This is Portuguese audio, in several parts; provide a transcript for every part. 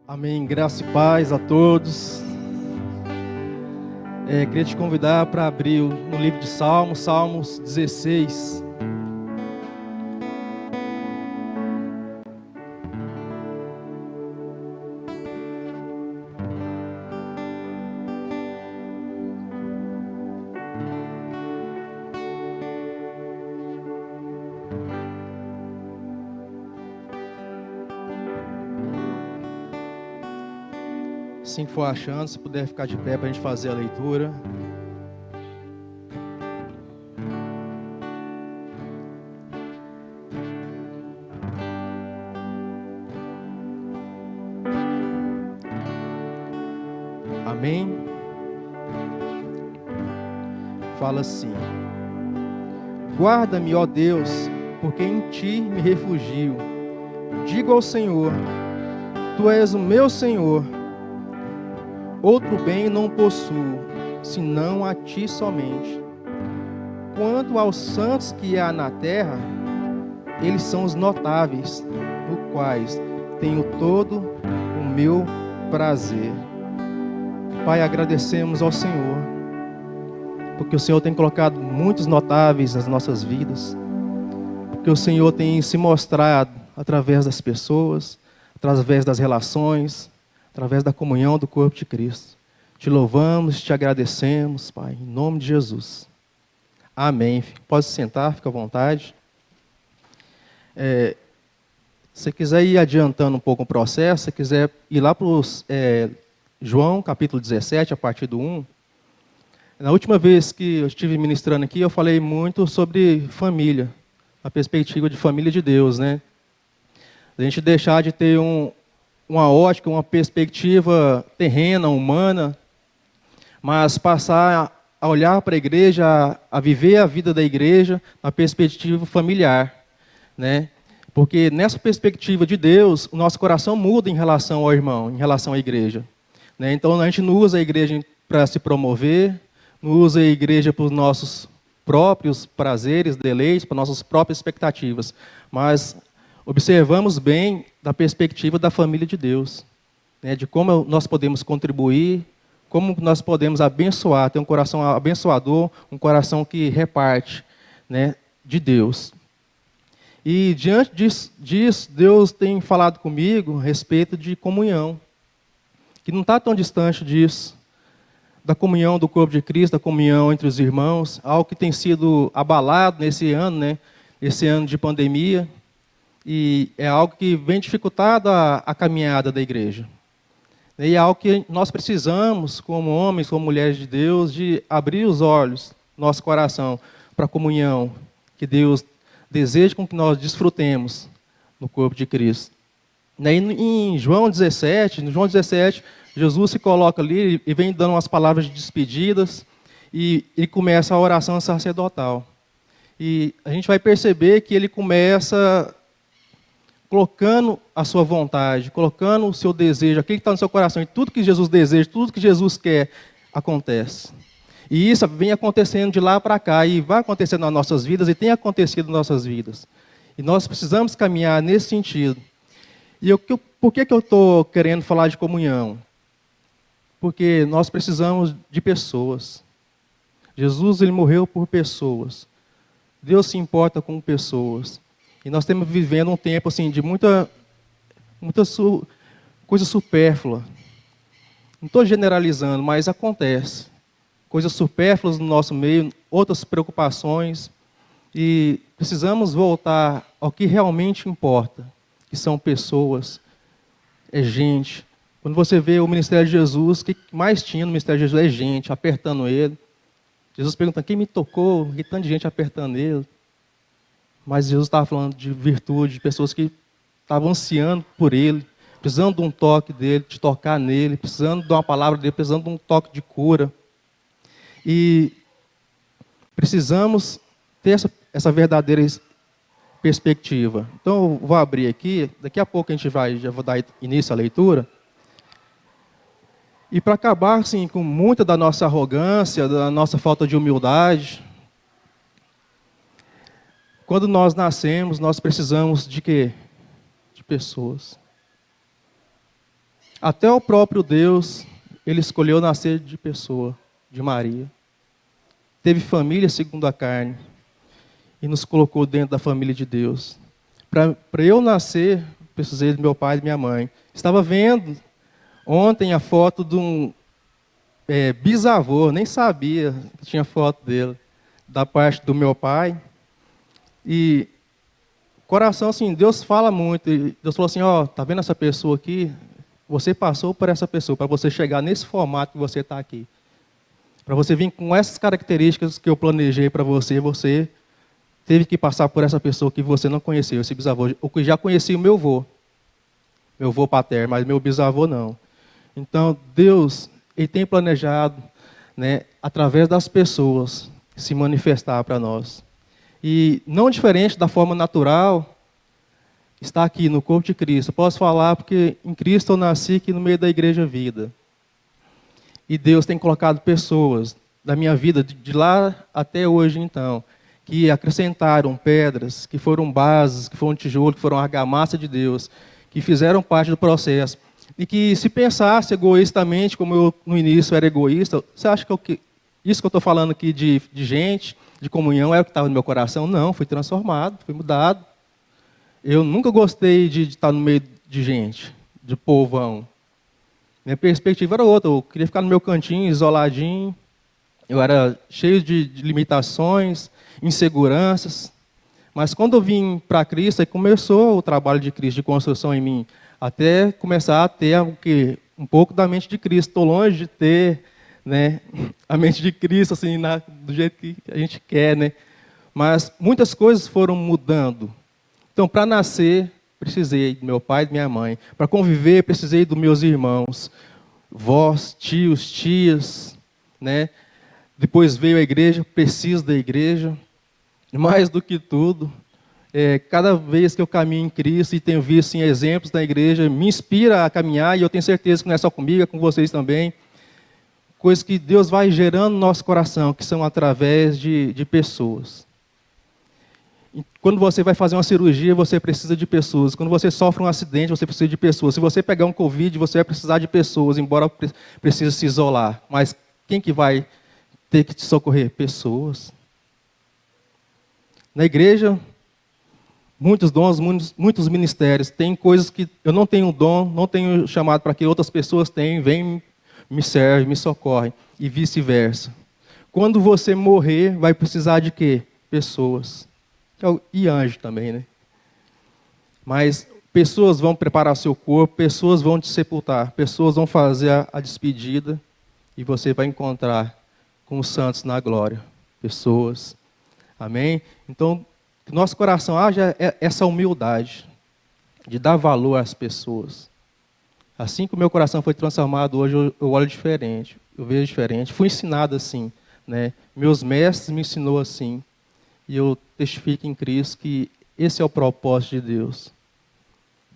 Amém. Graça e paz a todos. Queria te convidar para abrir no livro de Salmos, Salmos 16. Assim que for achando, se puder ficar de pé para a gente fazer a leitura. Amém? Fala assim: Guarda-me, ó Deus, porque em ti me refugio. Digo ao Senhor: Tu és o meu Senhor. Outro bem não possuo, senão a ti somente. Quanto aos santos que há na terra, eles são os notáveis, no quais tenho todo o meu prazer. Pai, agradecemos ao Senhor, porque o Senhor tem colocado muitos notáveis nas nossas vidas, porque o Senhor tem se mostrado através das pessoas, através das relações, através da comunhão do corpo de Cristo. Te louvamos, te agradecemos, Pai, em nome de Jesus. Amém. Pode se sentar, fica à vontade. Se você quiser ir adiantando um pouco o processo, se quiser ir lá para João, capítulo 17, a partir do 1. Na última vez que eu estive ministrando aqui, eu falei muito sobre família, a perspectiva de família de Deus, né? A gente deixar de ter uma ótica, uma perspectiva terrena, humana, mas passar a olhar para a igreja, a viver a vida da igreja na perspectiva familiar, né? Porque nessa perspectiva de Deus, o nosso coração muda em relação ao irmão, em relação à igreja, né? Então a gente não usa a igreja para se promover, não usa a igreja para os nossos próprios prazeres, deleites, para nossas próprias expectativas, mas observamos bem da perspectiva da família de Deus, né, de como nós podemos contribuir, como nós podemos abençoar, ter um coração abençoador, um coração que reparte, né, de Deus. E diante disso, Deus tem falado comigo a respeito de comunhão, que não está tão distante disso, da comunhão do corpo de Cristo, da comunhão entre os irmãos, algo que tem sido abalado nesse ano, né, esse ano de pandemia. E é algo que vem dificultado a caminhada da igreja. E é algo que nós precisamos, como homens, como mulheres de Deus, de abrir os olhos, nosso coração, para a comunhão que Deus deseja com que nós desfrutemos no corpo de Cristo. E em João 17, Jesus se coloca ali e vem dando umas palavras de despedidas e começa a oração sacerdotal. E a gente vai perceber que ele começa colocando a sua vontade, colocando o seu desejo, aquilo que está no seu coração, e tudo que Jesus deseja, tudo que Jesus quer, acontece. E isso vem acontecendo de lá para cá, e vai acontecendo nas nossas vidas, e tem acontecido nas nossas vidas. E nós precisamos caminhar nesse sentido. E por que eu estou querendo falar de comunhão? Porque nós precisamos de pessoas. Jesus, ele morreu por pessoas. Deus se importa com pessoas. E nós estamos vivendo um tempo assim, de muita coisa supérflua. Não estou generalizando, mas acontece. Coisas supérfluas no nosso meio, outras preocupações. E precisamos voltar ao que realmente importa, que são pessoas, é gente. Quando você vê o ministério de Jesus, o que mais tinha no ministério de Jesus é gente, apertando ele. Jesus pergunta, quem me tocou? Que tanta gente apertando ele. Mas Jesus estava falando de virtude, de pessoas que estavam ansiando por ele, precisando de um toque dele, de tocar nele, precisando de uma palavra dele, precisando de um toque de cura. E precisamos ter essa verdadeira perspectiva. Então, eu vou abrir aqui, daqui a pouco já vou dar início à leitura. E para acabar assim, com muita da nossa arrogância, da nossa falta de humildade, quando nós nascemos, nós precisamos de quê? De pessoas. Até o próprio Deus, ele escolheu nascer de pessoa, de Maria. Teve família segundo a carne e nos colocou dentro da família de Deus. Para eu nascer, precisei do meu pai e da minha mãe. Estava vendo ontem a foto de um bisavô, nem sabia que tinha foto dele, da parte do meu pai. E coração, assim, Deus fala muito. E Deus falou assim, ó, tá vendo essa pessoa aqui? Você passou por essa pessoa, para você chegar nesse formato que você está aqui. Para você vir com essas características que eu planejei para você, você teve que passar por essa pessoa que você não conheceu, esse bisavô. Eu já conheci o meu avô paterno, mas meu bisavô não. Então, Deus, ele tem planejado, né, através das pessoas, se manifestar para nós. E não diferente da forma natural, está aqui no corpo de Cristo. Eu posso falar porque em Cristo eu nasci aqui no meio da igreja vida. E Deus tem colocado pessoas da minha vida, de lá até hoje então, que acrescentaram pedras, que foram bases, que foram tijolos, que foram argamassa de Deus, que fizeram parte do processo. E que se pensasse egoístamente, como eu no início era egoísta, você acha que isso que eu estou falando aqui de gente, de comunhão, é o que estava no meu coração? Não, fui transformado, fui mudado. Eu nunca gostei de estar no meio de gente, de povão. Minha perspectiva era outra, eu queria ficar no meu cantinho, isoladinho. Eu era cheio de limitações, inseguranças. Mas quando eu vim para Cristo, aí começou o trabalho de Cristo, de construção em mim, até começar a ter um pouco da mente de Cristo. Estou longe de ter, né, a mente de Cristo assim, do jeito que a gente quer, né? Mas muitas coisas foram mudando. Então, para nascer, precisei do meu pai e da minha mãe. Para conviver, precisei dos meus irmãos, vós, tios, tias, né? Depois veio a igreja, preciso da igreja. Mais do que tudo, cada vez que eu caminho em Cristo e tenho visto assim, exemplos da igreja, me inspira a caminhar, e eu tenho certeza que não é só comigo, é com vocês também. Coisas que Deus vai gerando no nosso coração, que são através de pessoas. Quando você vai fazer uma cirurgia, você precisa de pessoas. Quando você sofre um acidente, você precisa de pessoas. Se você pegar um Covid, você vai precisar de pessoas, embora precise se isolar. Mas quem que vai ter que te socorrer? Pessoas. Na igreja, muitos dons, muitos ministérios. Tem coisas que eu não tenho dom, não tenho chamado para que outras pessoas tenham, vêm, me servem, me socorrem. E vice-versa. Quando você morrer, vai precisar de quê? Pessoas. E anjo também, né? Mas pessoas vão preparar seu corpo, pessoas vão te sepultar, pessoas vão fazer a despedida e você vai encontrar com os santos na glória. Pessoas. Amém? Então, que nosso coração haja essa humildade de dar valor às pessoas. Assim que o meu coração foi transformado hoje, eu olho diferente, eu vejo diferente. Fui ensinado assim, né? Meus mestres me ensinou assim. E eu testifico em Cristo que esse é o propósito de Deus.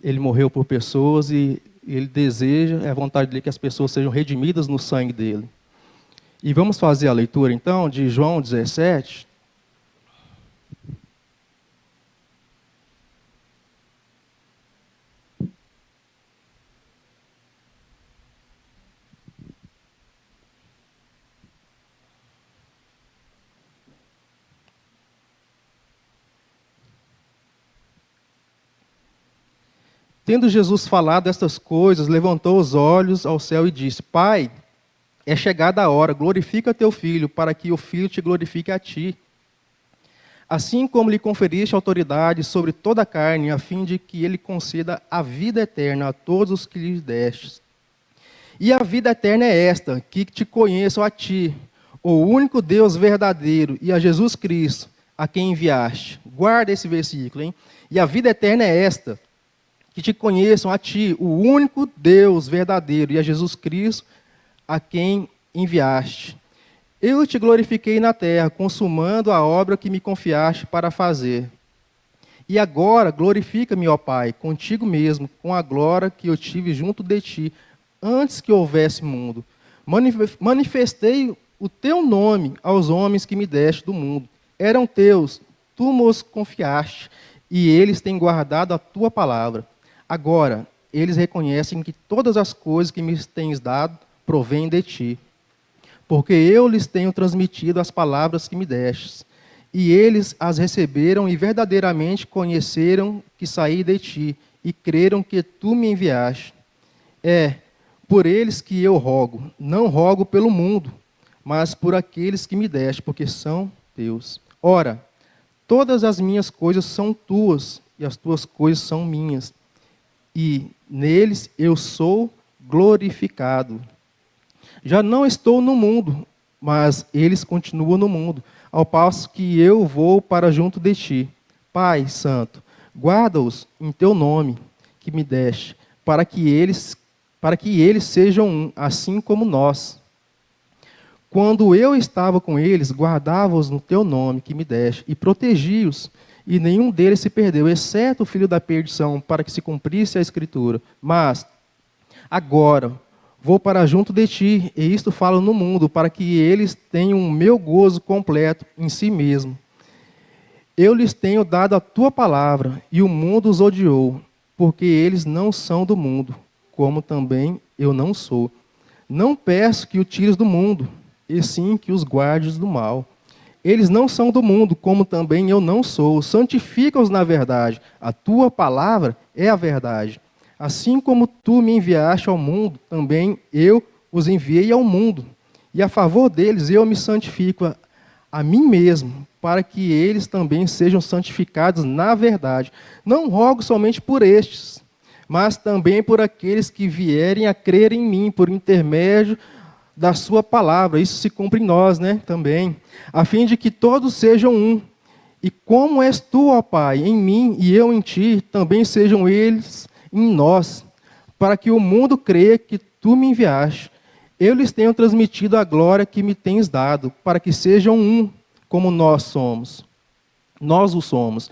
Ele morreu por pessoas e Ele deseja, é a vontade dele que as pessoas sejam redimidas no sangue dele. E vamos fazer a leitura então de João 17. Tendo Jesus falado estas coisas, levantou os olhos ao céu e disse: Pai, é chegada a hora, glorifica teu filho, para que o filho te glorifique a ti. Assim como lhe conferiste autoridade sobre toda a carne, a fim de que ele conceda a vida eterna a todos os que lhe destes. E a vida eterna é esta, que te conheçam a ti, o único Deus verdadeiro, e a Jesus Cristo, a quem enviaste. Guarda esse versículo, hein? E a vida eterna é esta, que te conheçam a ti, o único Deus verdadeiro, e a Jesus Cristo, a quem enviaste. Eu te glorifiquei na terra, consumando a obra que me confiaste para fazer. E agora glorifica-me, ó Pai, contigo mesmo, com a glória que eu tive junto de ti, antes que houvesse mundo. Manifestei o teu nome aos homens que me deste do mundo. Eram teus, tu nos confiaste, e eles têm guardado a tua palavra. Agora, eles reconhecem que todas as coisas que me tens dado provêm de ti. Porque eu lhes tenho transmitido as palavras que me destes, e eles as receberam e verdadeiramente conheceram que saí de ti, e creram que tu me enviaste. É por eles que eu rogo, não rogo pelo mundo, mas por aqueles que me deste, porque são teus. Ora, todas as minhas coisas são tuas, e as tuas coisas são minhas, e neles eu sou glorificado. Já não estou no mundo, mas eles continuam no mundo, ao passo que eu vou para junto de ti. Pai Santo, guarda-os em teu nome, que me deste, para que eles sejam um, assim como nós. Quando eu estava com eles, guardava-os no teu nome, que me deste, e protegi-os, e nenhum deles se perdeu, exceto o filho da perdição, para que se cumprisse a Escritura. Mas, agora, vou para junto de ti, e isto falo no mundo, para que eles tenham o meu gozo completo em si mesmo. Eu lhes tenho dado a tua palavra, e o mundo os odiou, porque eles não são do mundo, como também eu não sou. Não peço que o tires do mundo, e sim que os guardes do mal. Eles não são do mundo, como também eu não sou. Santifica-os na verdade. A tua palavra é a verdade. Assim como tu me enviaste ao mundo, também eu os enviei ao mundo. E a favor deles eu me santifico a mim mesmo, para que eles também sejam santificados na verdade. Não rogo somente por estes, mas também por aqueles que vierem a crer em mim, por intermédio da sua palavra. Isso se cumpre em nós, né, também. A fim de que todos sejam um. E como és tu, ó Pai, em mim e eu em ti, também sejam eles em nós, para que o mundo creia que tu me enviaste. Eu lhes tenho transmitido a glória que me tens dado, para que sejam um, como nós somos. Nós o somos.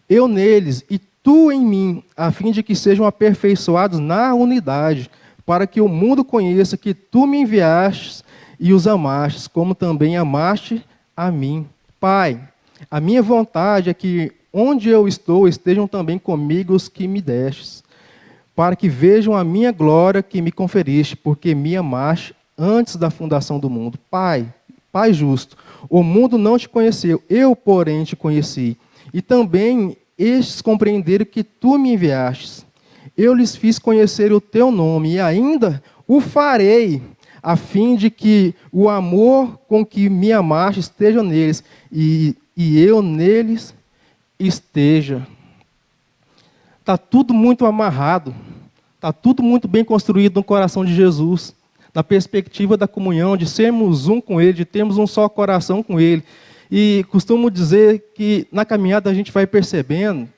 Eu neles e tu em mim, a fim de que sejam aperfeiçoados na unidade, para que o mundo conheça que tu me enviaste e os amaste, como também amaste a mim. Pai, a minha vontade é que onde eu estou estejam também comigo os que me destes, para que vejam a minha glória que me conferiste, porque me amaste antes da fundação do mundo. Pai, Pai justo, o mundo não te conheceu, eu, porém, te conheci. E também estes compreenderam que tu me enviastes. Eu lhes fiz conhecer o teu nome, e ainda o farei, a fim de que o amor com que me amaste esteja neles, e eu neles esteja. Está tudo muito amarrado, está tudo muito bem construído no coração de Jesus, na perspectiva da comunhão, de sermos um com Ele, de termos um só coração com Ele. E costumo dizer que na caminhada a gente vai percebendo,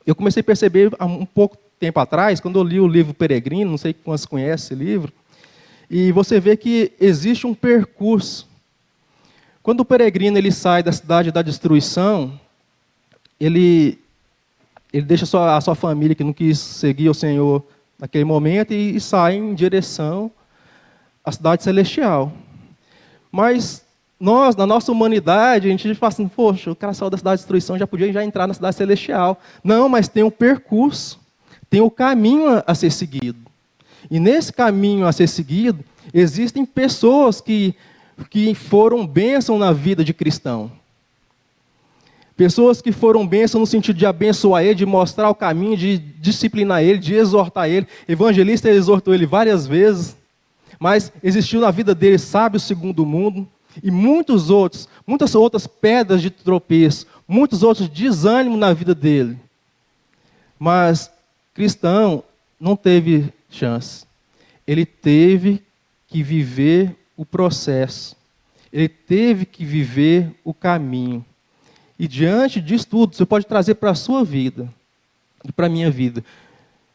eu comecei a perceber há um pouco tempo atrás, quando eu li o livro Peregrino, não sei quantos conhecem esse livro, e você vê que existe um percurso. Quando o peregrino ele sai da cidade da destruição, ele deixa a sua família que não quis seguir o Senhor naquele momento e sai em direção à cidade celestial. Mas nós, na nossa humanidade, a gente fala assim, poxa, o cara saiu da cidade de destruição, já podia entrar na cidade celestial. Não, mas tem um percurso, tem um caminho a ser seguido. E nesse caminho a ser seguido, existem pessoas que foram bênção na vida de cristão. Pessoas que foram bênção no sentido de abençoar ele, de mostrar o caminho, de disciplinar ele, de exortar ele. Evangelista exortou ele várias vezes, mas existiu na vida dele sábios segundo o mundo, e muitas outras pedras de tropeço, muitos outros desânimos na vida dele. Mas cristão não teve chance. Ele teve que viver o processo. Ele teve que viver o caminho. E diante disso tudo, você pode trazer para a sua vida e para a minha vida.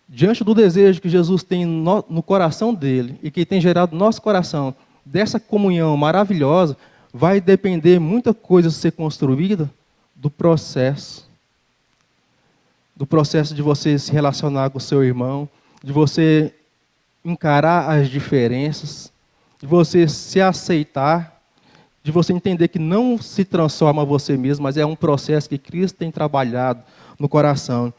Diante do desejo que Jesus tem no coração dele e que tem gerado no nosso coração, dessa comunhão maravilhosa, vai depender muita coisa ser construída do processo. Do processo de você se relacionar com o seu irmão, de você encarar as diferenças, de você se aceitar, de você entender que não se transforma você mesmo, mas é um processo que Cristo tem trabalhado no coração.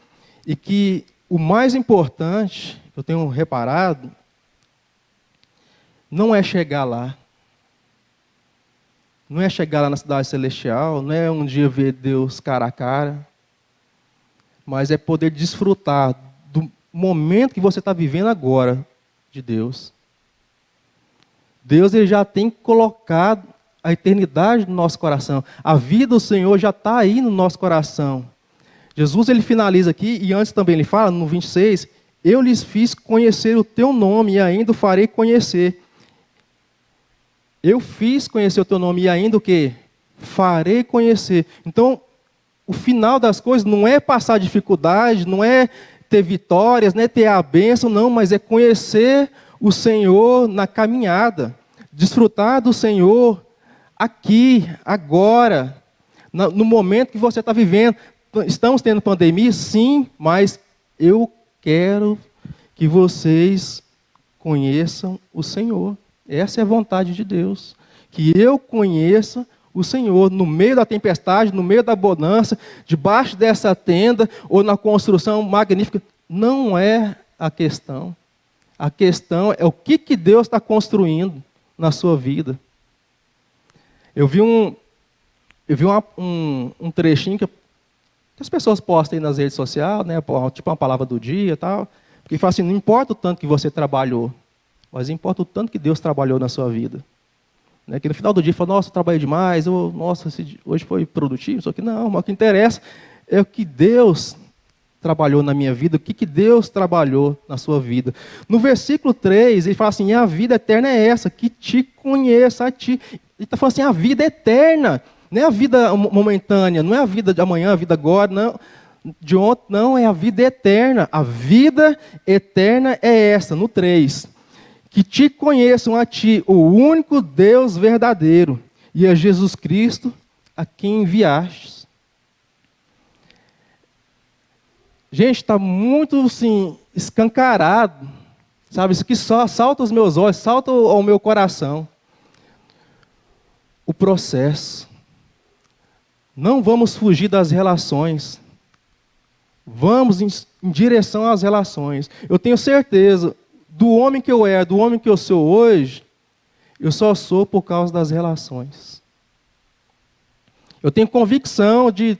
E que o mais importante, eu tenho reparado, não é chegar lá. Não é chegar lá na cidade celestial, não é um dia ver Deus cara a cara, mas é poder desfrutar do momento que você está vivendo agora de Deus. Deus ele já tem colocado a eternidade no nosso coração. A vida do Senhor já está aí no nosso coração. Jesus ele finaliza aqui, e antes também ele fala, no 26, eu lhes fiz conhecer o teu nome e ainda o farei conhecer. Eu fiz conhecer o teu nome e ainda o quê? Farei conhecer. Então, o final das coisas não é passar dificuldade, não é ter vitórias, não é ter a bênção, não, mas é conhecer o Senhor na caminhada. Desfrutar do Senhor aqui, agora, no momento que você está vivendo. Estamos tendo pandemia? Sim, mas eu quero que vocês conheçam o Senhor. Essa é a vontade de Deus. Que eu conheça o Senhor no meio da tempestade, no meio da bonança, debaixo dessa tenda ou na construção magnífica. Não é a questão. A questão é o que Deus está construindo na sua vida. Eu vi um trechinho que as pessoas postam aí nas redes sociais, né, tipo uma palavra do dia e tal, que fala assim, não importa o tanto que você trabalhou, mas importa o tanto que Deus trabalhou na sua vida. Né? Que no final do dia, fala, nossa, eu trabalhei demais, nossa, hoje foi produtivo, só que não, mas o que interessa é o que Deus trabalhou na minha vida, o que Deus trabalhou na sua vida. No versículo 3, ele fala assim, a vida eterna é essa, que te conheça a ti. Ele está falando assim, a vida eterna, não é a vida momentânea, não é a vida de amanhã, a vida agora, não, de ontem, não, é a vida eterna. A vida eterna é essa, no 3. Que te conheçam a ti, o único Deus verdadeiro, e a Jesus Cristo, a quem enviastes. Gente, está muito assim, escancarado, sabe? Isso aqui só salta aos meus olhos, salta ao meu coração. O processo. Não vamos fugir das relações. Vamos em direção às relações. Eu tenho certeza, do homem que eu era, do homem que eu sou hoje, eu só sou por causa das relações. Eu tenho convicção de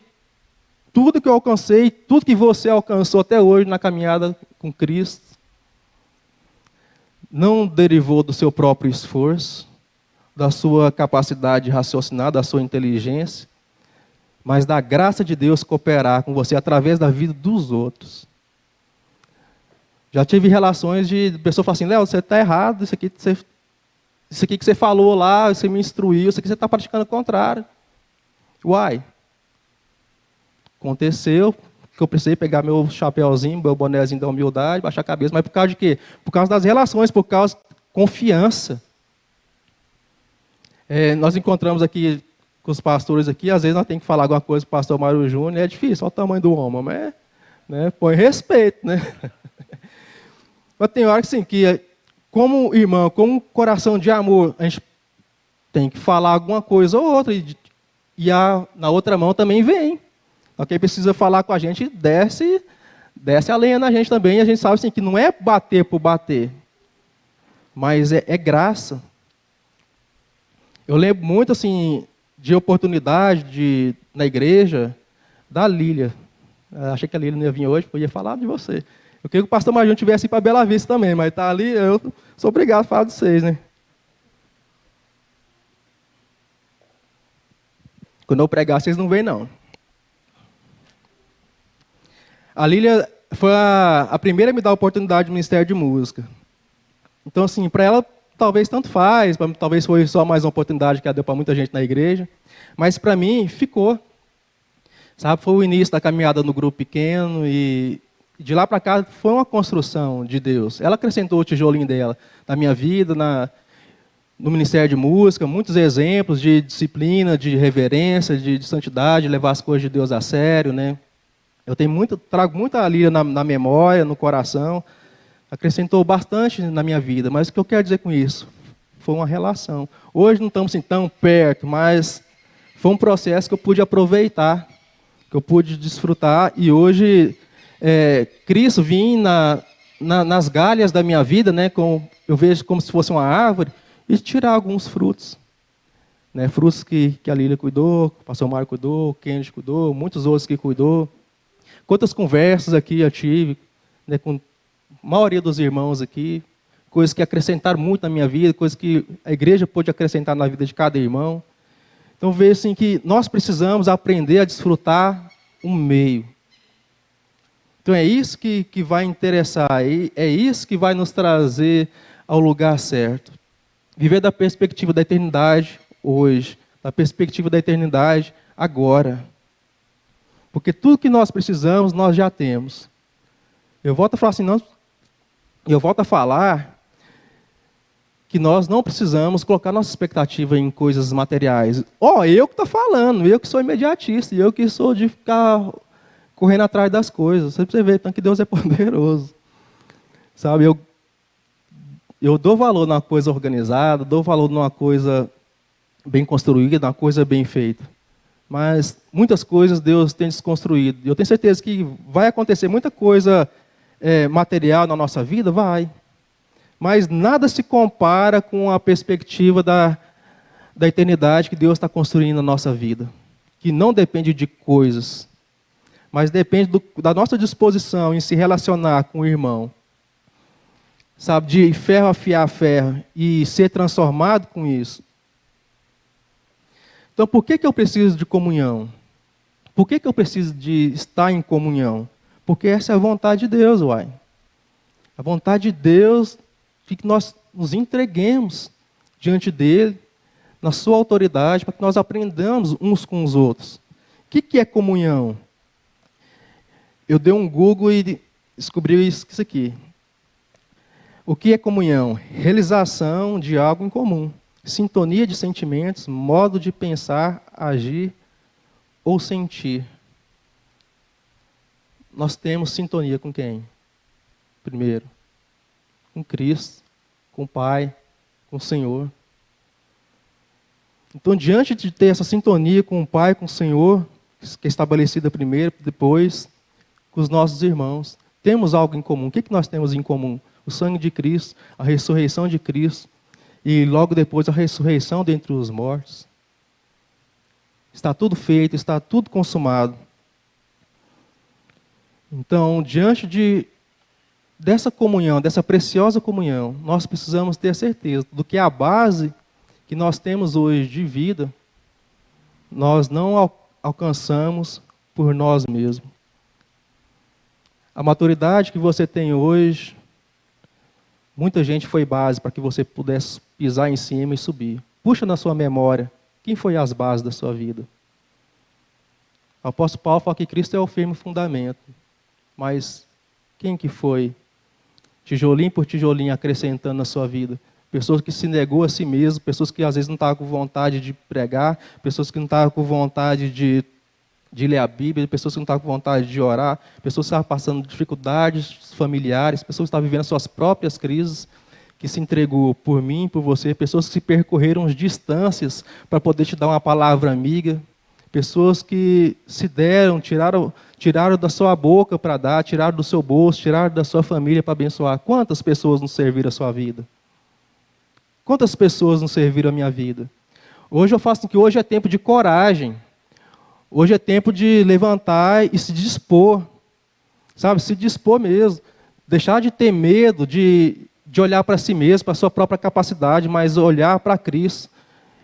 tudo que eu alcancei, tudo que você alcançou até hoje na caminhada com Cristo, não derivou do seu próprio esforço, da sua capacidade de raciocinar, da sua inteligência, mas da graça de Deus cooperar com você através da vida dos outros. Já tive relações de pessoa falar assim, Léo, você está errado, isso aqui que você falou lá, você me instruiu, isso aqui você está praticando o contrário. Uai, aconteceu que eu precisei pegar meu chapéuzinho, meu bonézinho da humildade, baixar a cabeça, mas por causa de quê? Por causa das relações, por causa de confiança. Nós encontramos aqui com os pastores aqui, às vezes nós temos que falar alguma coisa para o pastor Mário Júnior, é difícil, olha o tamanho do homem, mas põe respeito, né? Mas tem hora que sim, que como irmão, com um coração de amor, a gente tem que falar alguma coisa ou outra, e na outra mão também vem. Quem precisa falar com a gente, desce a lenha na gente também, e a gente sabe assim, que não é bater por bater, mas é graça. Eu lembro muito assim, de oportunidade na igreja da Lília. Achei que a Lília não ia vir hoje, podia falar de você. Eu queria que o pastor Major tivesse ido para Bela Vista também, mas está ali, eu sou obrigado a falar de vocês, né? Quando eu pregar, vocês não veem, não. A Lília foi a primeira a me dar a oportunidade do Ministério de Música. Então, assim, para ela, talvez tanto faz, talvez foi só mais uma oportunidade que ela deu para muita gente na igreja, mas para mim, ficou. Sabe, foi o início da caminhada no grupo pequeno e de lá para cá foi uma construção de Deus. Ela acrescentou o tijolinho dela na minha vida, no Ministério de Música, muitos exemplos de disciplina, de reverência, de santidade, levar as coisas de Deus a sério, né? Eu trago muita Lília na memória, no coração. Acrescentou bastante na minha vida, mas o que eu quero dizer com isso? Foi uma relação. Hoje não estamos assim, tão perto, mas foi um processo que eu pude aproveitar, que eu pude desfrutar, e hoje Cristo vim nas galhas da minha vida, né, eu vejo como se fosse uma árvore, e tirar alguns frutos. Né, frutos que a Lília cuidou, o pastor Mário cuidou, o Kennedy cuidou, muitos outros que cuidou. Quantas conversas aqui eu tive, né, com a maioria dos irmãos aqui, coisas que acrescentaram muito na minha vida, coisas que a igreja pôde acrescentar na vida de cada irmão. Então vejo assim que nós precisamos aprender a desfrutar um meio. Então é isso que vai interessar, é isso que vai nos trazer ao lugar certo. Viver da perspectiva da eternidade hoje, da perspectiva da eternidade agora. Porque tudo que nós precisamos, nós já temos. Eu volto a falar assim, que nós não precisamos colocar nossa expectativa em coisas materiais. Eu que estou falando, eu que sou imediatista, eu que sou de ficar correndo atrás das coisas. Você vê, tanto que Deus é poderoso. Sabe, eu dou valor numa coisa organizada, dou valor numa coisa bem construída, numa coisa bem feita. Mas muitas coisas Deus tem desconstruído. Eu tenho certeza que vai acontecer muita coisa material na nossa vida, vai. Mas nada se compara com a perspectiva da eternidade que Deus está construindo na nossa vida. Que não depende de coisas, mas depende da nossa disposição em se relacionar com o irmão. Sabe, de ferro afiar ferro e ser transformado com isso. Então, por que eu preciso de comunhão? Por que eu preciso de estar em comunhão? Porque essa é a vontade de Deus, uai. A vontade de Deus é que nós nos entreguemos diante dele, na sua autoridade, para que nós aprendamos uns com os outros. O que é comunhão? Eu dei um Google e descobri isso aqui. O que é comunhão? Realização de algo em comum. Sintonia de sentimentos, modo de pensar, agir ou sentir. Nós temos sintonia com quem? Primeiro, com Cristo, com o Pai, com o Senhor. Então, diante de ter essa sintonia com o Pai, com o Senhor, que é estabelecida primeiro, depois, com os nossos irmãos, temos algo em comum. O que nós temos em comum? O sangue de Cristo, a ressurreição de Cristo, e logo depois a ressurreição dentre os mortos. Está tudo feito, está tudo consumado. Então, diante dessa comunhão, dessa preciosa comunhão, nós precisamos ter certeza do que a base que nós temos hoje de vida, nós não alcançamos por nós mesmos. A maturidade que você tem hoje, muita gente foi base para que você pudesse pisar em cima e subir. Puxa na sua memória, quem foi as bases da sua vida? O apóstolo Paulo fala que Cristo é o firme fundamento. Mas quem que foi? Tijolinho por tijolinho acrescentando na sua vida. Pessoas que se negou a si mesmo, pessoas que às vezes não estavam com vontade de pregar, pessoas que não estavam com vontade de ler a Bíblia, pessoas que não estavam com vontade de orar, pessoas que estavam passando dificuldades familiares, pessoas que estavam vivendo as suas próprias crises, que se entregou por mim, por você, pessoas que se percorreram distâncias para poder te dar uma palavra amiga, pessoas que se deram, tiraram da sua boca para dar, tiraram do seu bolso, tiraram da sua família para abençoar. Quantas pessoas não serviram a sua vida? Quantas pessoas não serviram a minha vida? Hoje eu faço que hoje é tempo de coragem. Hoje é tempo de levantar e se dispor. Sabe, se dispor mesmo. Deixar de ter medo de olhar para si mesmo, para a sua própria capacidade, mas olhar para Cristo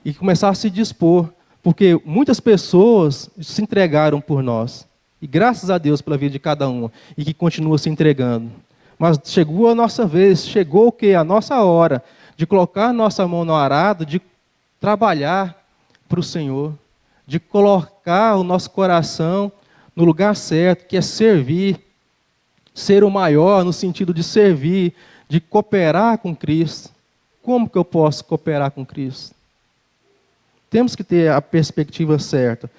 e começar a se dispor. Porque muitas pessoas se entregaram por nós. E graças a Deus pela vida de cada uma. E que continua se entregando. Mas chegou a nossa vez, chegou o quê? A nossa hora de colocar nossa mão no arado, de trabalhar para o Senhor. De colocar o nosso coração no lugar certo, que é servir. Ser o maior no sentido de servir, de cooperar com Cristo. Como que eu posso cooperar com Cristo? Temos que ter a perspectiva certa.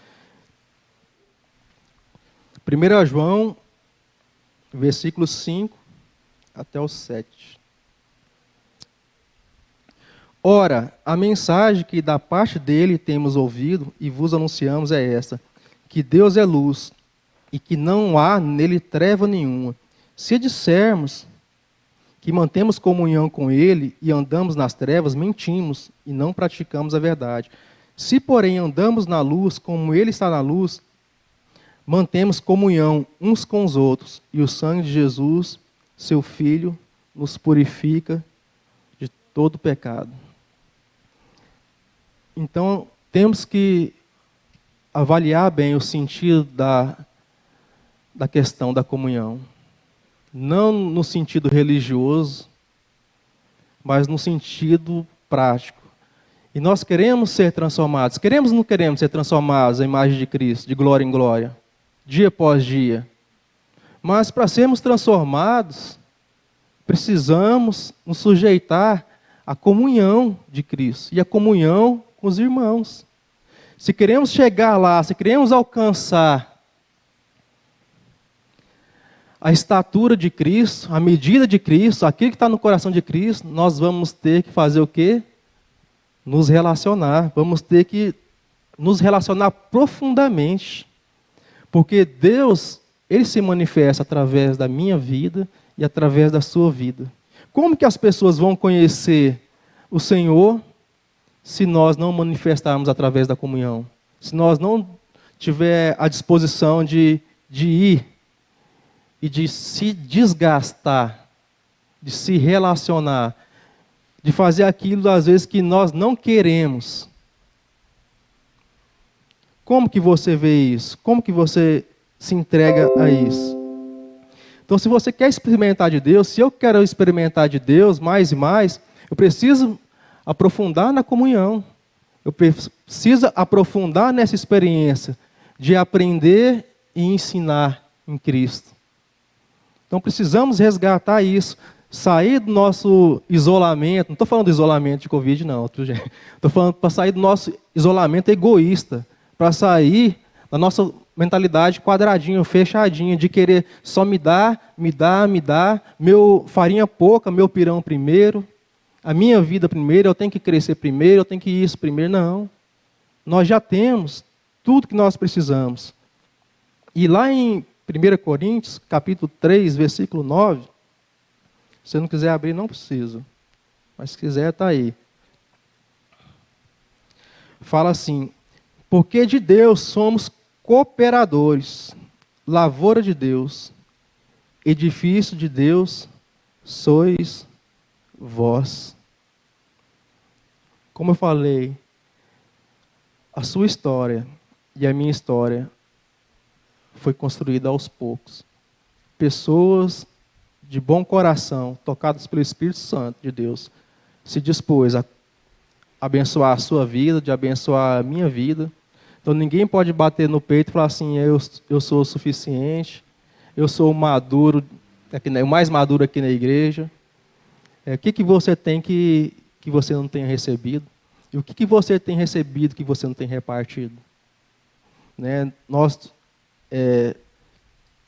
1 João, versículos 5 até o 7. Ora, a mensagem que da parte dele temos ouvido e vos anunciamos é esta, que Deus é luz e que não há nele treva nenhuma. Se dissermos que mantemos comunhão com Ele e andamos nas trevas, mentimos e não praticamos a verdade. Se, porém, andamos na luz, como Ele está na luz, mantemos comunhão uns com os outros, e o sangue de Jesus, seu Filho, nos purifica de todo pecado. Então, temos que avaliar bem o sentido da questão da comunhão. Não no sentido religioso, mas no sentido prático. E nós queremos ser transformados. Queremos ou não queremos ser transformados à imagem de Cristo, de glória em glória, dia após dia. Mas para sermos transformados, precisamos nos sujeitar à comunhão de Cristo e à comunhão com os irmãos. Se queremos chegar lá, se queremos alcançar a estatura de Cristo, a medida de Cristo, aquilo que está no coração de Cristo, nós vamos ter que fazer o quê? Nos relacionar. Vamos ter que nos relacionar profundamente. Porque Deus, Ele se manifesta através da minha vida e através da sua vida. Como que as pessoas vão conhecer o Senhor se nós não manifestarmos através da comunhão? Se nós não tiver a disposição de ir e de se desgastar, de se relacionar, de fazer aquilo, às vezes, que nós não queremos. Como que você vê isso? Como que você se entrega a isso? Então, se você quer experimentar de Deus, se eu quero experimentar de Deus mais e mais, eu preciso aprofundar na comunhão. Eu preciso aprofundar nessa experiência de aprender e ensinar em Cristo. Então precisamos resgatar isso, sair do nosso isolamento. Não estou falando do isolamento de Covid, não. Estou falando para sair do nosso isolamento egoísta, para sair da nossa mentalidade quadradinha, fechadinha, de querer só me dar, meu farinha pouca, meu pirão primeiro, a minha vida primeiro, eu tenho que crescer primeiro, eu tenho que isso primeiro. Não. Nós já temos tudo que nós precisamos. E lá em 1 Coríntios, capítulo 3, versículo 9, se você não quiser abrir, não precisa. Mas se quiser, está aí. Fala assim: porque de Deus somos cooperadores, lavoura de Deus, edifício de Deus sois vós. Como eu falei, a sua história e a minha história foi construída aos poucos. Pessoas de bom coração, tocadas pelo Espírito Santo de Deus, se dispôs a abençoar a sua vida, de abençoar a minha vida. Então ninguém pode bater no peito e falar assim: eu sou o suficiente, eu sou o maduro, o mais maduro aqui na igreja. O que você tem que você não tenha recebido? E o que você tem recebido que você não tem repartido? Né? Nós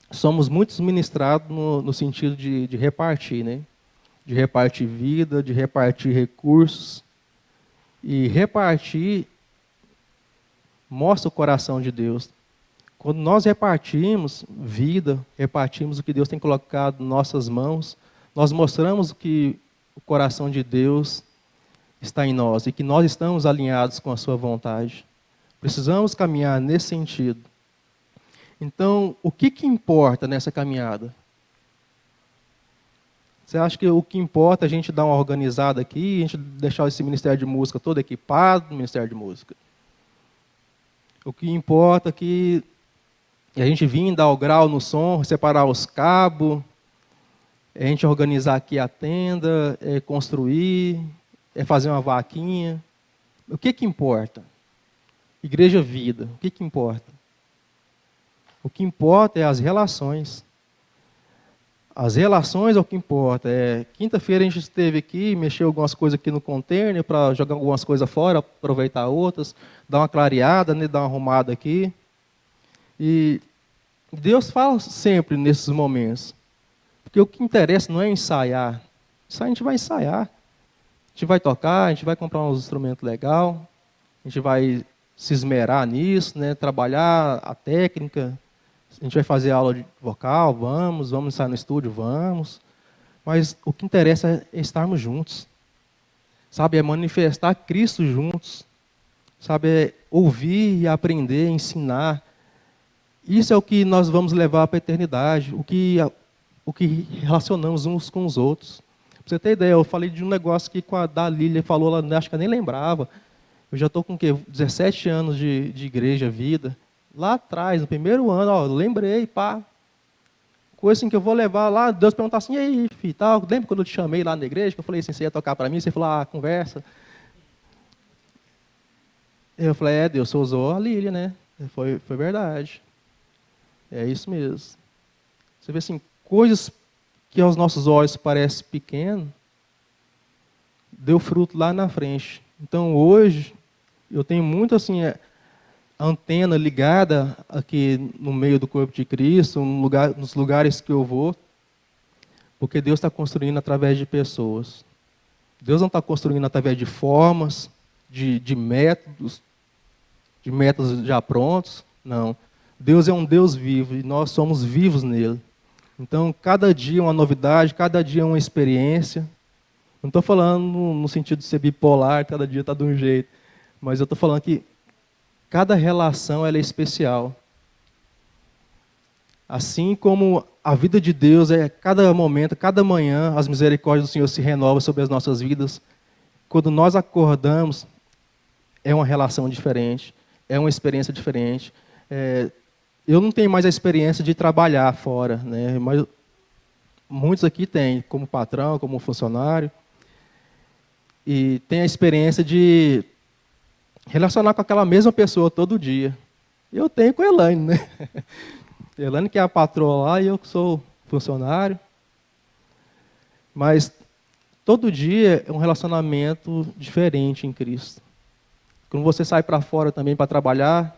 somos muitos ministrados no sentido de repartir, né? De repartir vida, de repartir recursos. E repartir mostra o coração de Deus. Quando nós repartimos vida, repartimos o que Deus tem colocado em nossas mãos, nós mostramos que o coração de Deus está em nós e que nós estamos alinhados com a sua vontade. Precisamos caminhar nesse sentido. Então, o que importa nessa caminhada? Você acha que o que importa é a gente dar uma organizada aqui, a gente deixar esse Ministério de Música todo equipado no Ministério de Música? O que importa é que a gente vir dar o grau no som, separar os cabos, a gente organizar aqui a tenda, construir, fazer uma vaquinha. O que importa? Igreja Vida, o que importa? O que importa é as relações. As relações é o que importa. Quinta-feira a gente esteve aqui, mexeu algumas coisas aqui no container para jogar algumas coisas fora, aproveitar outras, dar uma clareada, né, dar uma arrumada aqui. E Deus fala sempre nesses momentos. Porque o que interessa não é ensaiar. Isso a gente vai ensaiar. A gente vai tocar, a gente vai comprar uns instrumentos legais, a gente vai se esmerar nisso, né, trabalhar a técnica. A gente vai fazer aula de vocal, vamos ensaiar no estúdio, vamos. Mas o que interessa é estarmos juntos. Sabe, é manifestar Cristo juntos. Sabe, é ouvir e aprender, ensinar. Isso é o que nós vamos levar para a eternidade, o que relacionamos uns com os outros. Para você ter ideia, eu falei de um negócio que com a da Lília falou, ela acho que eu nem lembrava. Eu já estou com o quê? 17 anos de igreja, vida. Lá atrás, no primeiro ano, ó, eu lembrei, pá. Coisa assim que eu vou levar lá, Deus perguntar assim, e aí, filho, tal, lembra quando eu te chamei lá na igreja, que eu falei assim, você ia tocar para mim, você falou, conversa. Eu falei, Deus, você usou a Lília, né? Foi verdade. É isso mesmo. Você vê assim, coisas que aos nossos olhos parecem pequenas, deu fruto lá na frente. Então hoje, eu tenho muito assim, a antena ligada aqui no meio do corpo de Cristo, nos lugares que eu vou, porque Deus está construindo através de pessoas. Deus não está construindo através de formas, de métodos já prontos, não. Deus é um Deus vivo e nós somos vivos nele. Então, cada dia é uma novidade, cada dia é uma experiência. Não estou falando no sentido de ser bipolar, cada dia está de um jeito. Mas eu estou falando que cada relação ela é especial. Assim como a vida de Deus é cada momento, cada manhã, as misericórdias do Senhor se renovam sobre as nossas vidas. Quando nós acordamos, é uma relação diferente, é uma experiência diferente. Eu não tenho mais a experiência de trabalhar fora, né? Mas muitos aqui têm, como patrão, como funcionário. E tem a experiência de relacionar com aquela mesma pessoa todo dia. Eu tenho com a Elaine, né? Elaine que é a patroa lá e eu que sou funcionário. Mas todo dia é um relacionamento diferente em Cristo. Quando você sai para fora também para trabalhar,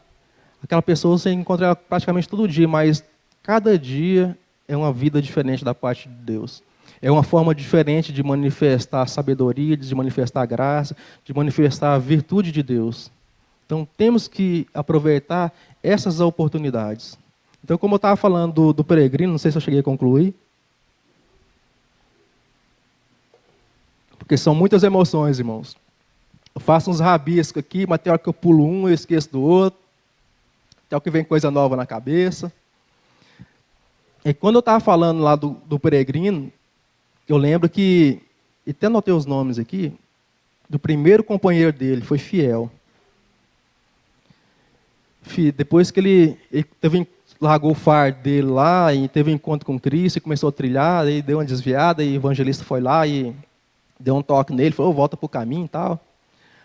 aquela pessoa você encontra ela praticamente todo dia, mas cada dia é uma vida diferente da parte de Deus. É uma forma diferente de manifestar a sabedoria, de manifestar a graça, de manifestar a virtude de Deus. Então, temos que aproveitar essas oportunidades. Então, como eu estava falando do peregrino, não sei se eu cheguei a concluir, porque são muitas emoções, irmãos. Eu faço uns rabiscos aqui, mas tem hora que eu pulo um, eu esqueço do outro. Tem hora que vem coisa nova na cabeça. E quando eu estava falando lá do peregrino, eu lembro que, e até anotei os nomes aqui, do primeiro companheiro dele, foi Fiel. Depois que ele largou o fardo dele lá, e teve um encontro com Cristo, e começou a trilhar, aí deu uma desviada, e o evangelista foi lá e deu um toque nele, falou, volta para o caminho e tal.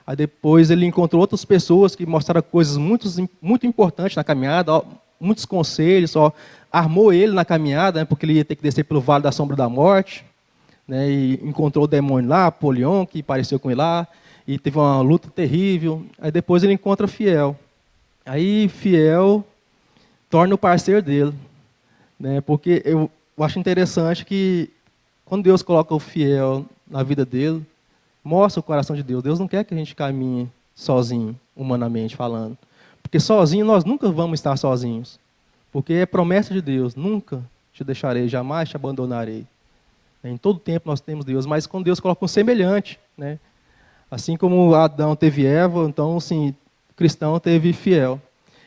Aí depois ele encontrou outras pessoas que mostraram coisas muito importantes na caminhada, ó, muitos conselhos, ó, armou ele na caminhada, né, porque ele ia ter que descer pelo Vale da Sombra da Morte, né, e encontrou o demônio lá, Apolion, que apareceu com ele lá, e teve uma luta terrível. Aí depois ele encontra Fiel. Aí Fiel torna o parceiro dele, né, porque eu acho interessante que quando Deus coloca o Fiel na vida dele, mostra o coração de Deus. Deus não quer que a gente caminhe sozinho, humanamente falando. Porque sozinho nós nunca vamos estar sozinhos. Porque é promessa de Deus, nunca te deixarei, jamais te abandonarei. Em todo tempo nós temos Deus, mas quando Deus coloca um semelhante, né? Assim como Adão teve Eva, então, assim, o cristão teve Fiel.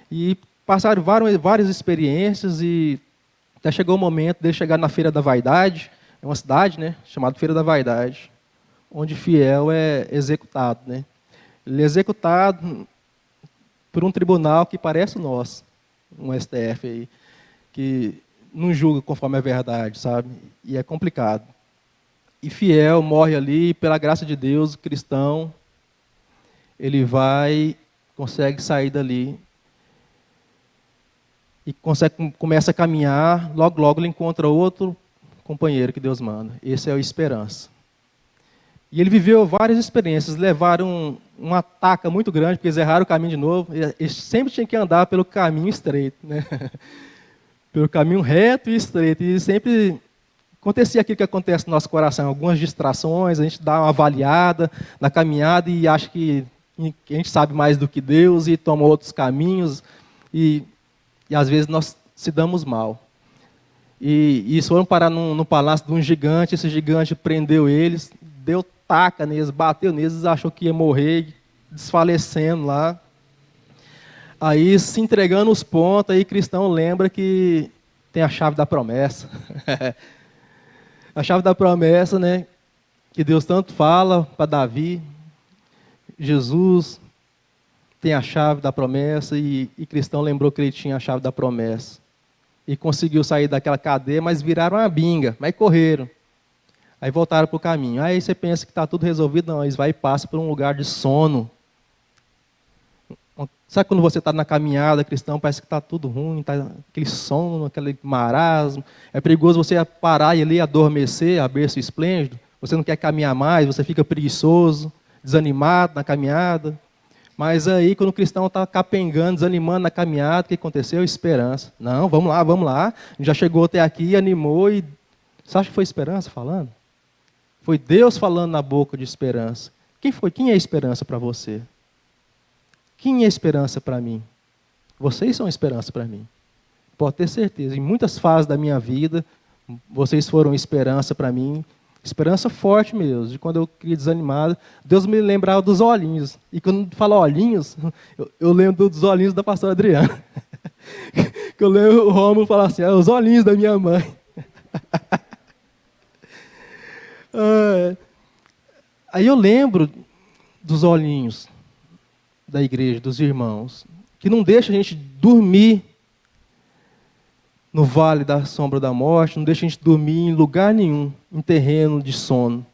E passaram várias experiências e até chegou o momento de chegar na Feira da Vaidade, é uma cidade, né, chamada Feira da Vaidade, onde Fiel é executado, né? Ele é executado por um tribunal que parece o nosso, um STF aí, que não julga conforme a verdade, sabe? E é complicado. E Fiel morre ali, pela graça de Deus, o cristão, ele consegue sair dali e começa a caminhar, logo ele encontra outro companheiro que Deus manda. Esse é o Esperança. E ele viveu várias experiências, levaram uma taca muito grande, porque eles erraram o caminho de novo. Eles sempre tinham que andar pelo caminho estreito, né? Pelo caminho reto e estreito. E sempre acontecia aquilo que acontece no nosso coração, algumas distrações, a gente dá uma avaliada na caminhada e acha que a gente sabe mais do que Deus e toma outros caminhos. E às vezes nós se damos mal. E eles foram parar no palácio de um gigante. Esse gigante prendeu eles, deu taca neles, bateu neles, achou que ia morrer, desfalecendo lá. Aí, se entregando os pontos, aí cristão lembra que tem a chave da promessa. A chave da promessa, né? Que Deus tanto fala para Davi. Jesus tem a chave da promessa e cristão lembrou que ele tinha a chave da promessa. E conseguiu sair daquela cadeia, mas viraram uma binga, mas correram. Aí voltaram para o caminho. Aí você pensa que está tudo resolvido, não, eles vão e passam por um lugar de sono. Sabe quando você está na caminhada cristão, parece que está tudo ruim, está aquele sono, aquele marasmo. É perigoso você parar e ali adormecer, a berço esplêndido. Você não quer caminhar mais, você fica preguiçoso, desanimado na caminhada. Mas aí, quando o cristão está capengando, desanimando na caminhada, o que aconteceu? Esperança. Não, vamos lá. Já chegou até aqui, animou e... Você acha que foi esperança falando? Foi Deus falando na boca de esperança. Quem é esperança para você? Quem é esperança para mim? Vocês são esperança para mim. Pode ter certeza. Em muitas fases da minha vida, vocês foram esperança para mim. Esperança forte mesmo. De quando eu queria desanimado, Deus me lembrava dos olhinhos. E quando fala olhinhos, eu lembro dos olhinhos da pastora Adriana. Que eu lembro o Rômulo falar assim, os olhinhos da minha mãe. Aí eu lembro dos olhinhos da igreja, dos irmãos, que não deixa a gente dormir no vale da sombra da morte, não deixa a gente dormir em lugar nenhum, em terreno de sono.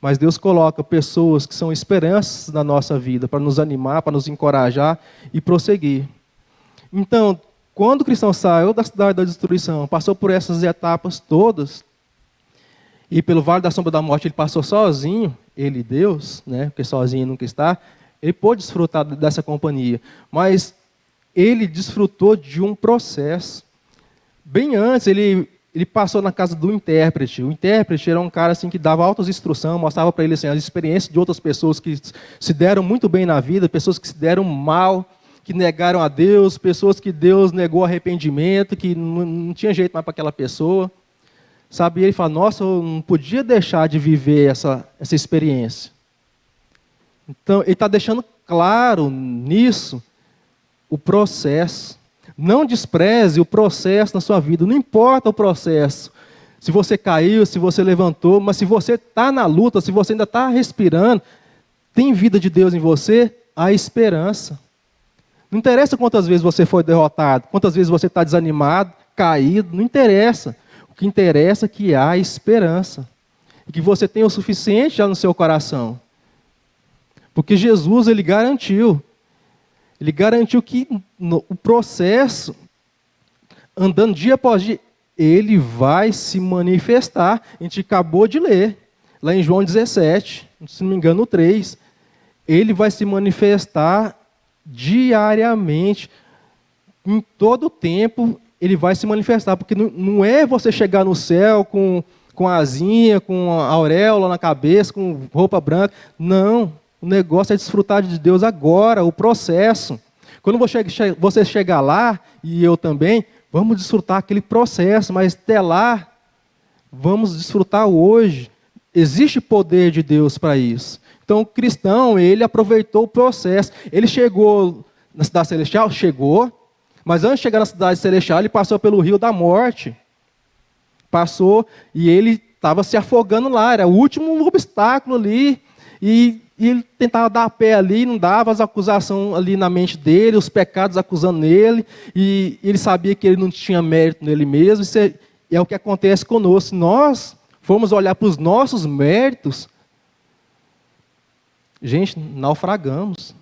Mas Deus coloca pessoas que são esperanças na nossa vida, para nos animar, para nos encorajar e prosseguir. Então, quando o cristão saiu da cidade da destruição, passou por essas etapas todas, e pelo vale da sombra da morte ele passou sozinho, ele e Deus, né, porque sozinho nunca está, ele pôde desfrutar dessa companhia, mas ele desfrutou de um processo. Bem antes, ele passou na casa do intérprete. O intérprete era um cara assim, que dava altas instruções, mostrava para ele assim, as experiências de outras pessoas que se deram muito bem na vida, pessoas que se deram mal, que negaram a Deus, pessoas que Deus negou arrependimento, que não tinha jeito mais para aquela pessoa. Sabe? E ele fala, nossa, eu não podia deixar de viver essa experiência. Então, ele está deixando claro nisso o processo. Não despreze o processo na sua vida. Não importa o processo. Se você caiu, se você levantou, mas se você está na luta, se você ainda está respirando, tem vida de Deus em você, há esperança. Não interessa quantas vezes você foi derrotado, quantas vezes você está desanimado, caído, não interessa. O que interessa é que há esperança. E que você tem o suficiente já no seu coração. Porque Jesus, ele garantiu que o processo, andando dia após dia, ele vai se manifestar. A gente acabou de ler, lá em João 17, se não me engano, 3. Ele vai se manifestar diariamente, em todo o tempo, ele vai se manifestar. Porque não é você chegar no céu com a asinha, com a auréola na cabeça, com roupa branca. Não. O negócio é desfrutar de Deus agora, o processo. Quando você chegar lá, e eu também, vamos desfrutar aquele processo, mas até lá, vamos desfrutar hoje. Existe poder de Deus para isso. Então, o cristão, ele aproveitou o processo. Ele chegou na cidade celestial? Chegou. Mas antes de chegar na cidade celestial, ele passou pelo rio da morte. Passou, e ele estava se afogando lá, era o último obstáculo ali, e ele tentava dar pé ali, não dava, as acusações ali na mente dele, os pecados acusando ele, e ele sabia que ele não tinha mérito nele mesmo. Isso é o que acontece conosco. Se nós formos olhar para os nossos méritos, gente, naufragamos.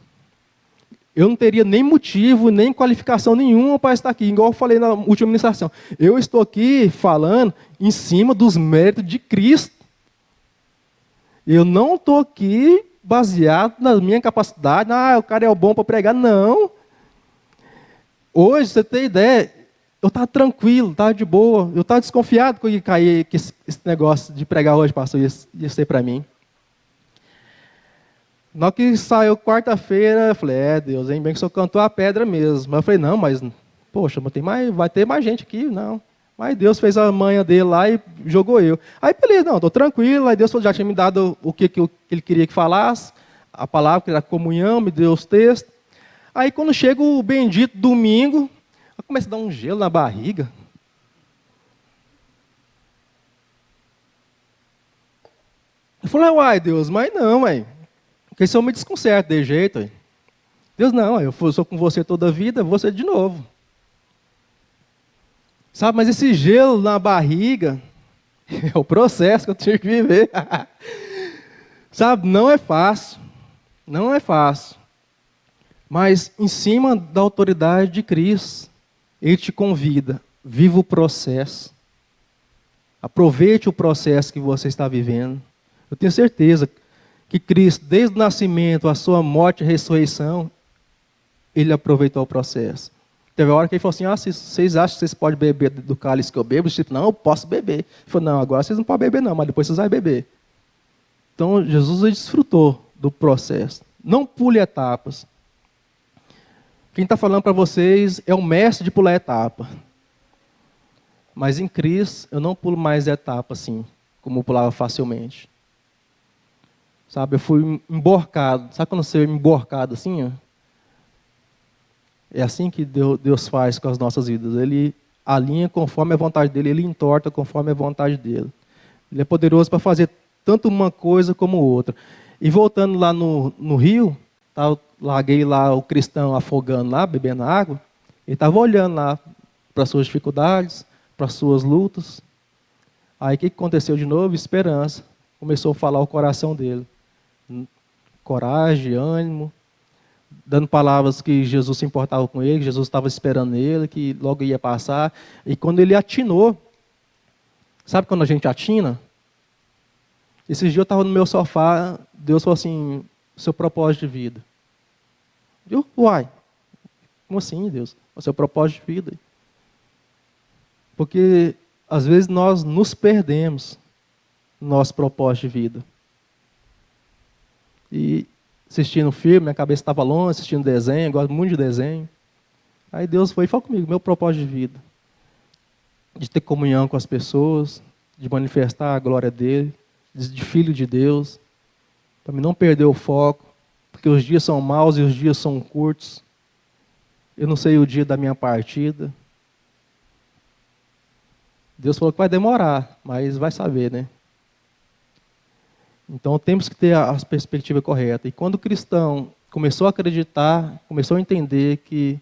Eu não teria nem motivo, nem qualificação nenhuma para estar aqui, igual eu falei na última ministração. Eu estou aqui falando em cima dos méritos de Cristo. Eu não estou aqui baseado na minha capacidade, o cara é bom para pregar. Não. Hoje, você tem ideia, eu estava tranquilo, estava de boa. Eu estava desconfiado que eu ia cair, que esse negócio de pregar hoje, pastor, ia ser para mim. Na hora que saiu quarta-feira, eu falei, Deus, bem que o senhor cantou a pedra mesmo. Mas eu falei, não, mas, poxa, vai ter mais gente aqui, não. Mas Deus fez a manha dele lá e jogou eu. Aí, beleza, não, estou tranquilo. Aí Deus já tinha me dado o que ele queria que falasse, a palavra, que era comunhão, me deu os textos. Aí, quando chega o bendito domingo, começa a dar um gelo na barriga. Eu falei, uai, Deus, mas não, uai. Porque isso eu me desconcerto de jeito, uai. Deus, não, eu sou com você toda a vida, vou ser de novo. Sabe, mas esse gelo na barriga é o processo que eu tive que viver. Sabe, não é fácil. Não é fácil. Mas em cima da autoridade de Cristo, Ele te convida, viva o processo. Aproveite o processo que você está vivendo. Eu tenho certeza que Cristo, desde o nascimento, a sua morte e ressurreição, Ele aproveitou o processo. Teve uma hora que ele falou assim, vocês acham que vocês podem beber do cálice que eu bebo? Tipo, não, eu posso beber. Ele falou, não, agora vocês não podem beber não, mas depois vocês vão beber. Então, Jesus desfrutou do processo. Não pule etapas. Quem está falando para vocês é o mestre de pular etapa. Mas em Cristo, eu não pulo mais etapa assim, como eu pulava facilmente. Sabe, eu fui emborcado. Sabe quando você é emborcado assim, ó? É assim que Deus faz com as nossas vidas. Ele alinha conforme a vontade dele, ele entorta conforme a vontade dele. Ele é poderoso para fazer tanto uma coisa como outra. E voltando lá no rio, larguei lá o cristão afogando lá, bebendo água. Ele estava olhando lá para as suas dificuldades, para as suas lutas. Aí o que aconteceu de novo? Esperança. Começou a falar o coração dele. Coragem, ânimo. Dando palavras que Jesus se importava com ele, que Jesus estava esperando ele, que logo ia passar. E quando ele atinou, sabe quando a gente atina? Esses dias eu estava no meu sofá, Deus falou assim, seu propósito de vida. Eu, uai, como assim, Deus? O seu propósito de vida. Porque às vezes nós nos perdemos no nosso propósito de vida. E assistindo filme, minha cabeça estava longe, assistindo desenho, gosto muito de desenho. Aí Deus foi e falou comigo, meu propósito de vida. De ter comunhão com as pessoas, de manifestar a glória dele, de filho de Deus, para não perder o foco, porque os dias são maus e os dias são curtos. Eu não sei o dia da minha partida. Deus falou que vai demorar, mas vai saber, né? Então temos que ter a perspectiva correta. E quando o cristão começou a acreditar, começou a entender que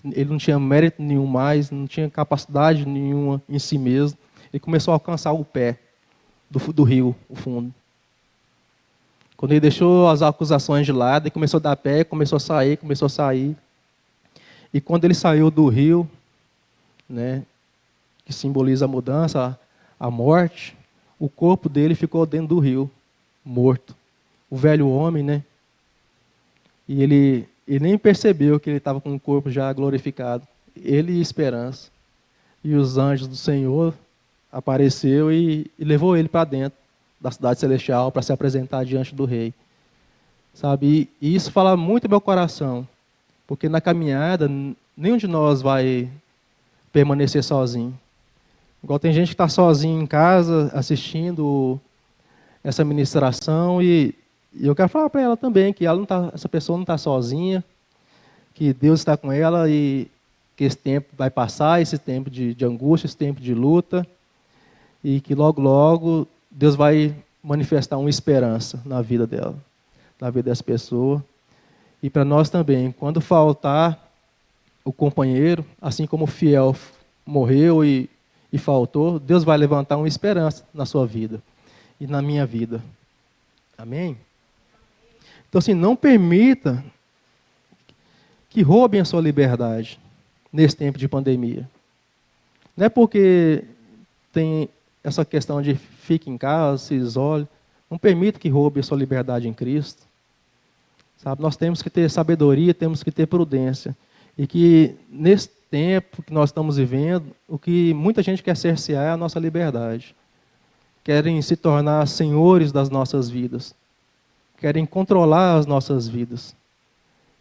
ele não tinha mérito nenhum mais, não tinha capacidade nenhuma em si mesmo, ele começou a alcançar o pé do rio, o fundo. Quando ele deixou as acusações de lado, ele começou a dar pé, começou a sair. E quando ele saiu do rio, né, que simboliza a mudança, a morte, o corpo dele ficou dentro do rio, morto. O velho homem, né? E ele nem percebeu que ele estava com o corpo já glorificado. Ele e esperança. E os anjos do Senhor apareceu e levou ele para dentro da cidade celestial para se apresentar diante do rei. Sabe? E isso fala muito no meu coração. Porque na caminhada, nenhum de nós vai permanecer sozinho. Igual tem gente que está sozinho em casa assistindo essa ministração e eu quero falar para ela também que essa pessoa não está sozinha, que Deus está com ela e que esse tempo vai passar, esse tempo de angústia, esse tempo de luta e que logo, logo Deus vai manifestar uma esperança na vida dela, na vida dessa pessoa. E para nós também, quando faltar o companheiro, assim como o fiel morreu e faltou, Deus vai levantar uma esperança na sua vida e na minha vida. Amém? Então, assim, não permita que roubem a sua liberdade nesse tempo de pandemia. Não é porque tem essa questão de fique em casa, se isole. Não permita que roubem a sua liberdade em Cristo. Sabe? Nós temos que ter sabedoria, temos que ter prudência. E que nesse tempo que nós estamos vivendo, o que muita gente quer cercear é a nossa liberdade. Querem se tornar senhores das nossas vidas. Querem controlar as nossas vidas.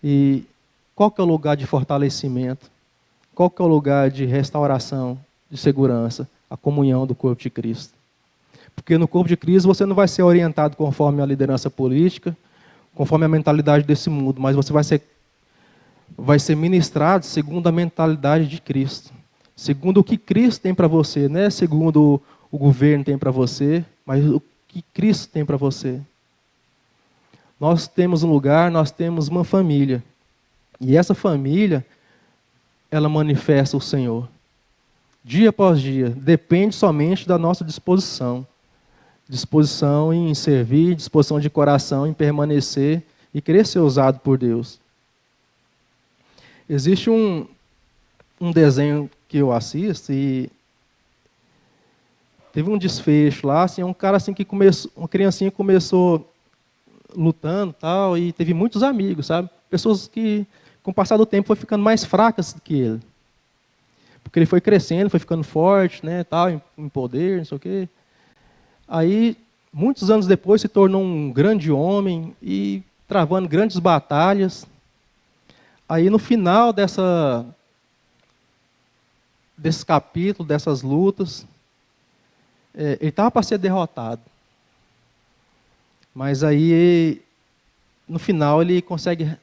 E qual que é o lugar de fortalecimento? Qual que é o lugar de restauração de segurança, a comunhão do corpo de Cristo. Porque no corpo de Cristo você não vai ser orientado conforme a liderança política, conforme a mentalidade desse mundo, mas você vai ser ministrado segundo a mentalidade de Cristo. Segundo o que Cristo tem para você, não é segundo o governo tem para você, mas o que Cristo tem para você. Nós temos um lugar, nós temos uma família. E essa família, ela manifesta o Senhor. Dia após dia, depende somente da nossa disposição. Disposição em servir, disposição de coração em permanecer e querer ser usado por Deus. Existe um desenho que eu assisto e teve um desfecho lá, assim, um cara assim que começou, uma criancinha começou lutando, tal, e teve muitos amigos, sabe? Pessoas que com o passar do tempo foi ficando mais fracas do que ele. Porque ele foi crescendo, foi ficando forte, né, tal, em poder, não sei o quê. Aí, muitos anos depois, se tornou um grande homem e travando grandes batalhas. Aí, no final desse capítulo, dessas lutas, ele estava para ser derrotado. Mas aí, no final, ele consegue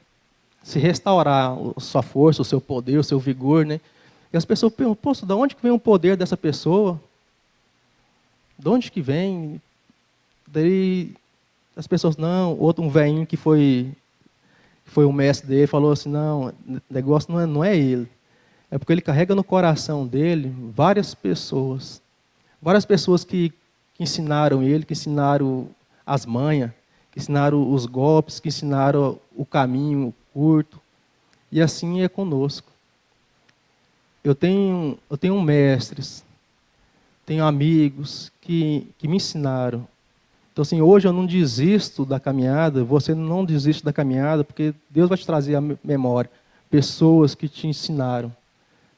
se restaurar a sua força, o seu poder, o seu vigor, né? E as pessoas perguntam, poxa, de onde que vem o poder dessa pessoa? De onde que vem? Daí as pessoas, não, um velhinho que foi o mestre dele, falou assim, não, o negócio não é ele. É porque ele carrega no coração dele várias pessoas que ensinaram ele, que ensinaram as manhas, que ensinaram os golpes, que ensinaram o caminho curto. E assim é conosco. Eu tenho mestres, tenho amigos que me ensinaram. Então, assim, hoje eu não desisto da caminhada, você não desiste da caminhada, porque Deus vai te trazer à memória pessoas que te ensinaram.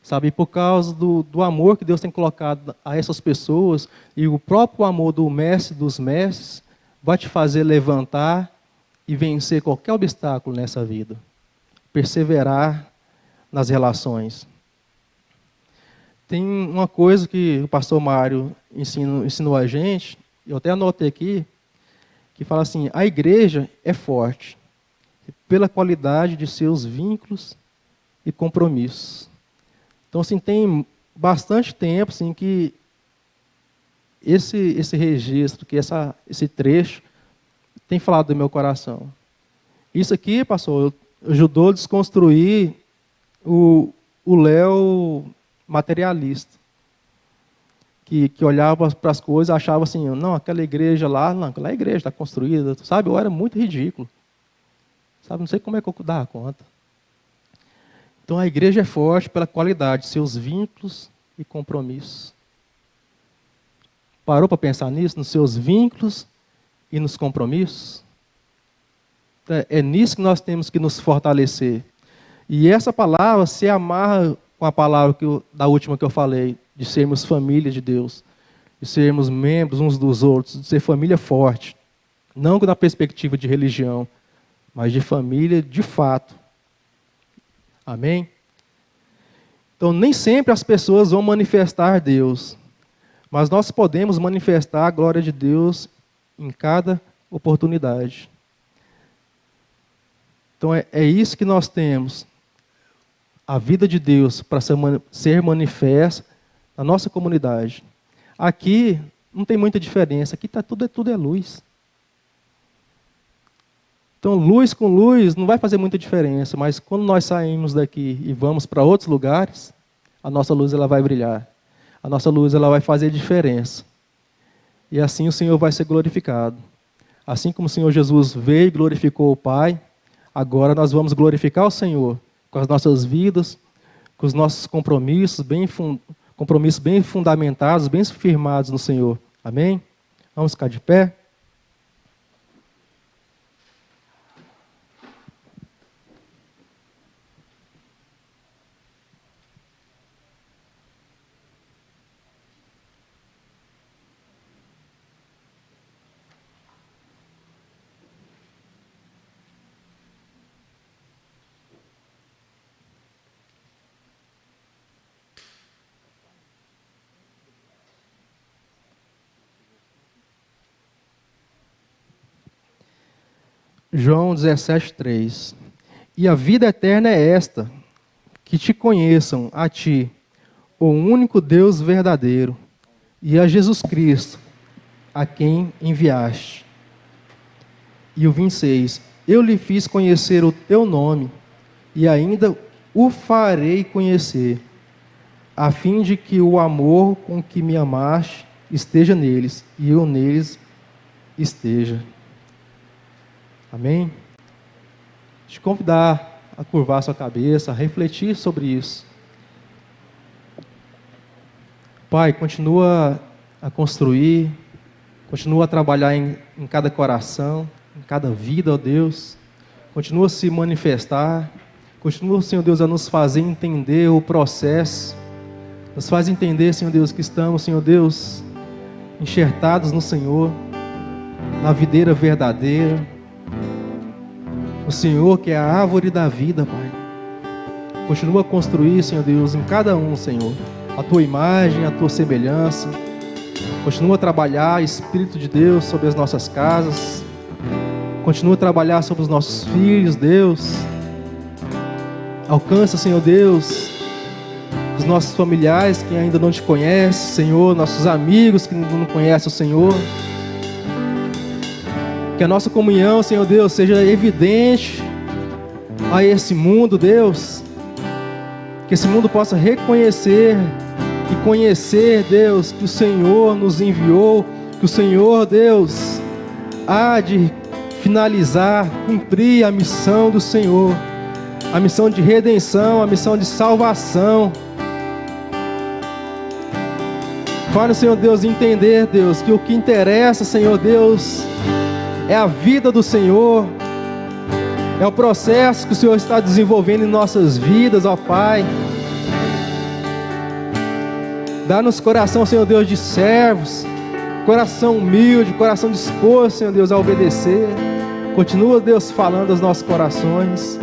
Sabe, e por causa do amor que Deus tem colocado a essas pessoas, e o próprio amor do mestre dos mestres, vai te fazer levantar e vencer qualquer obstáculo nessa vida. Perseverar nas relações. Tem uma coisa que o pastor Mário ensinou a gente, eu até anotei aqui, que fala assim, a igreja é forte pela qualidade de seus vínculos e compromissos. Então, assim, tem bastante tempo assim, que esse registro, que esse trecho, tem falado do meu coração. Isso aqui, pastor, ajudou a desconstruir o Léo materialista, que olhava para as coisas e achava assim, não, aquela igreja lá, não, aquela igreja está construída, sabe? Eu era muito ridículo. Sabe? Não sei como é que eu dava conta. Então a igreja é forte pela qualidade de seus vínculos e compromissos. Parou para pensar nisso? Nos seus vínculos e nos compromissos? É nisso que nós temos que nos fortalecer. E essa palavra se amarra com a palavra da última que eu falei, de sermos família de Deus, de sermos membros uns dos outros, de ser família forte. Não na perspectiva de religião, mas de família de fato. Amém? Então, nem sempre as pessoas vão manifestar Deus, mas nós podemos manifestar a glória de Deus em cada oportunidade. Então, é isso que nós temos. A vida de Deus para ser manifesta na nossa comunidade. Aqui não tem muita diferença, aqui tudo é luz. Então, luz com luz não vai fazer muita diferença, mas quando nós saímos daqui e vamos para outros lugares, a nossa luz ela vai brilhar. A nossa luz ela vai fazer diferença. E assim o Senhor vai ser glorificado. Assim como o Senhor Jesus veio e glorificou o Pai, agora nós vamos glorificar o Senhor com as nossas vidas, com os nossos compromissos bem fundamentados, bem firmados no Senhor. Amém? Vamos ficar de pé? João 17:3. E a vida eterna é esta, que te conheçam a ti, o único Deus verdadeiro, e a Jesus Cristo, a quem enviaste. E o 26. Eu lhe fiz conhecer o teu nome, e ainda o farei conhecer, a fim de que o amor com que me amaste esteja neles, e eu neles esteja. Amém? Te convidar a curvar sua cabeça, a refletir sobre isso. Pai, continua a construir, continua a trabalhar em cada coração, em cada vida, ó Deus. Continua a se manifestar, continua, Senhor Deus, a nos fazer entender o processo. Nos faz entender, Senhor Deus, que estamos, Senhor Deus, enxertados no Senhor, na videira verdadeira. O Senhor que é a árvore da vida, Pai. Continua a construir, Senhor Deus, em cada um, Senhor, a Tua imagem, a Tua semelhança. Continua a trabalhar, Espírito de Deus, sobre as nossas casas. Continua a trabalhar sobre os nossos filhos, Deus. Alcança, Senhor Deus, os nossos familiares que ainda não Te conhecem, Senhor, nossos amigos que ainda não conhecem o Senhor. Que a nossa comunhão, Senhor Deus, seja evidente a esse mundo, Deus. Que esse mundo possa reconhecer e conhecer, Deus, que o Senhor nos enviou, que o Senhor, Deus, há de finalizar, cumprir a missão do Senhor, a missão de redenção, a missão de salvação. Fala, Senhor Deus, entender, Deus, que o que interessa, Senhor Deus, é a vida do Senhor, é o processo que o Senhor está desenvolvendo em nossas vidas, ó Pai. Dá-nos coração, Senhor Deus, de servos, coração humilde, coração disposto, Senhor Deus, a obedecer. Continua, Deus, falando aos nossos corações.